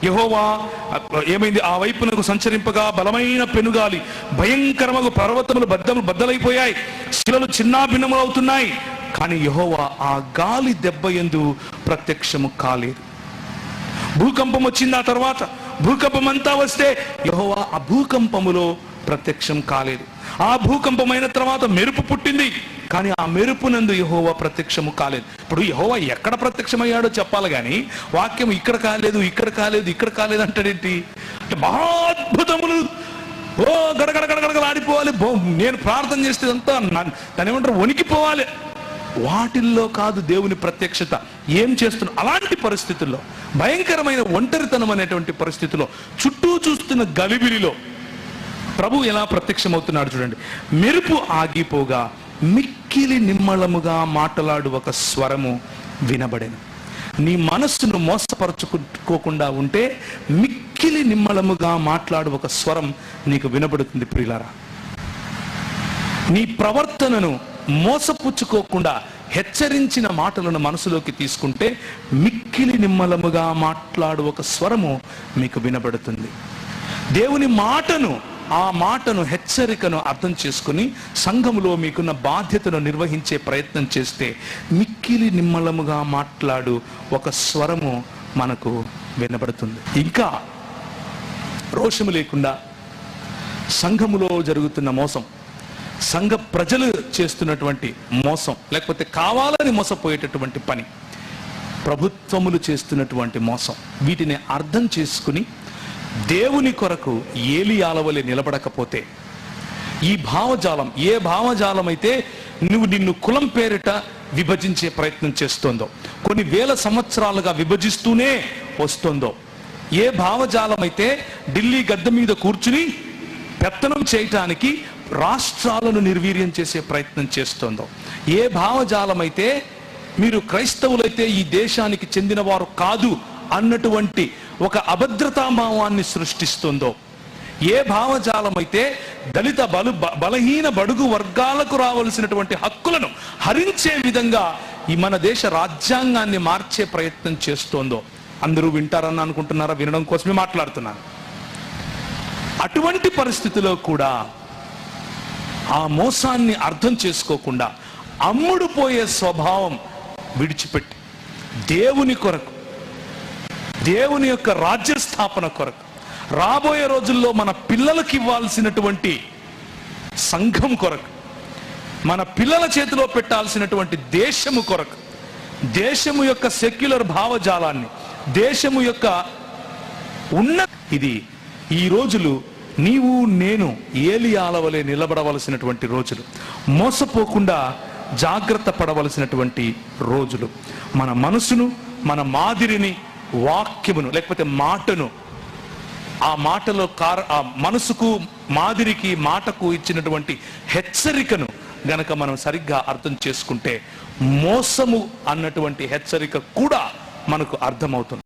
యెహోవా ఏమైంది, ఆ వైపునకు సంచరింపగా బలమైన పెనుగాలి, భయంకరమైన పర్వతములు బద్దలైపోయాయి, శిలలు చిన్నాభిన్నములు అవుతున్నాయి. కానీ యెహోవా ఆ గాలి దెబ్బ యందు ప్రత్యక్షము కాలేదు. భూకంపం వచ్చింది. ఆ తర్వాత భూకంపం అంతా వస్తే యెహోవా ఆ భూకంపములో ప్రత్యక్షం కాలేదు. ఆ భూకంపమైన తర్వాత మెరుపు పుట్టింది, కానీ ఆ మెరుపునందు యెహోవా ప్రత్యక్షము కాలేదు. ఇప్పుడు యెహోవా ఎక్కడ ప్రత్యక్షమయ్యాడో చెప్పాలి, కానీ వాక్యం ఇక్కడ కాలేదు ఇక్కడ కాలేదు అంటాడేంటి? అంటే మహాద్భుతములు గడగడగడగడగలాడిపోవాలి. నేను ప్రార్థన చేస్తే అంతా దాని ఏమంటారు, వణికిపోవాలి. వాటిల్లో కాదు దేవుని ప్రత్యక్షత. ఏం చేస్తున్నా అలాంటి పరిస్థితుల్లో, భయంకరమైన ఒంటరితనం అనేటువంటి పరిస్థితిలో, చుట్టూ చూస్తున్న గలిబిలిలో ప్రభు ఎలా ప్రత్యక్షమవుతున్నాడు చూడండి. మెరుపు ఆగిపోగా మిక్కిలి నిమ్మళముగా మాట్లాడు ఒక స్వరము వినబడెను. నీ మనస్సును మోసపరచుకోకుండా ఉంటే మిక్కిలి నిమ్మళముగా మాట్లాడు ఒక స్వరం నీకు వినబడుతుంది. ప్రియులారా, నీ ప్రవర్తనను మోసపుచ్చుకోకుండా హెచ్చరించిన మాటలను మనసులోకి తీసుకుంటే మిక్కిలి నిమ్మలముగా మాట్లాడు ఒక స్వరము మీకు వినబడుతుంది. దేవుని మాటను, ఆ మాటను, హెచ్చరికను అర్థం చేసుకుని సంఘములో మీకున్న బాధ్యతను నిర్వహించే ప్రయత్నం చేస్తే మిక్కిలి నిమ్మలముగా మాట్లాడు ఒక స్వరము మనకు వినబడుతుంది. ఇంకా రోషము లేకుండా సంఘములో జరుగుతున్న మోసం, సంఘ ప్రజలు చేస్తున్నటువంటి మోసం, లేకపోతే కావాలని మోసపోయేటటువంటి పని, ప్రభుత్వములు చేస్తున్నటువంటి మోసం, వీటిని అర్థం చేసుకుని దేవుని కొరకు ఏలియాల వలె నిలబడకపోతే, ఈ భావజాలం ఏ భావజాలం అయితే నిన్ను కులం పేరిట విభజించే ప్రయత్నం చేస్తోందో, కొన్ని వేల సంవత్సరాలుగా విభజిస్తూనే వస్తుందో, ఏ భావజాలం అయితే ఢిల్లీ గద్దె మీద కూర్చుని పెత్తనం చేయటానికి రాష్ట్రాలను నిర్వీర్యం చేసే ప్రయత్నం చేస్తోందో, ఏ భావజాలం అయితే మీరు క్రైస్తవులైతే ఈ దేశానికి చెందిన వారు కాదు అన్నటువంటి ఒక అభద్రతాభావాన్ని సృష్టిస్తుందో, ఏ భావజాలం అయితే దళిత బలహీన బడుగు వర్గాలకు రావలసినటువంటి హక్కులను హరించే విధంగా ఈ మన దేశ రాజ్యాంగాన్ని మార్చే ప్రయత్నం చేస్తోందో, అందరూ వింటారని అనుకుంటున్నారా? వినడం కోసమే మాట్లాడుతున్నాను. అటువంటి పరిస్థితిలో కూడా ఆ మోసాన్ని అర్థం చేసుకోకుండా అమ్ముడు పోయే స్వభావం విడిచిపెట్టి దేవుని కొరకు, దేవుని యొక్క రాజ్య స్థాపన కొరకు, రాబోయే రోజుల్లో మన పిల్లలకి ఇవ్వాల్సినటువంటి సంఘం కొరకు, మన పిల్లల చేతిలో పెట్టాల్సినటువంటి దేశము కొరకు, దేశము యొక్క సెక్యులర్ భావజాలాన్ని, దేశము యొక్క ఇది ఈ రోజులు నీవు నేను ఏలియాల వలె నిలబడవలసినటువంటి రోజులు, మోసపోకుండా జాగ్రత్త పడవలసినటువంటి రోజులు. మన మనసును, మన మాదిరిని, వాక్యమును లేకపోతే మాటను, ఆ మాటలో ఆ మనసుకు, మాదిరికి, మాటకు ఇచ్చినటువంటి హెచ్చరికను గనక మనం సరిగ్గా అర్థం చేసుకుంటే మోసము అన్నటువంటి హెచ్చరిక కూడా మనకు అర్థమవుతుంది.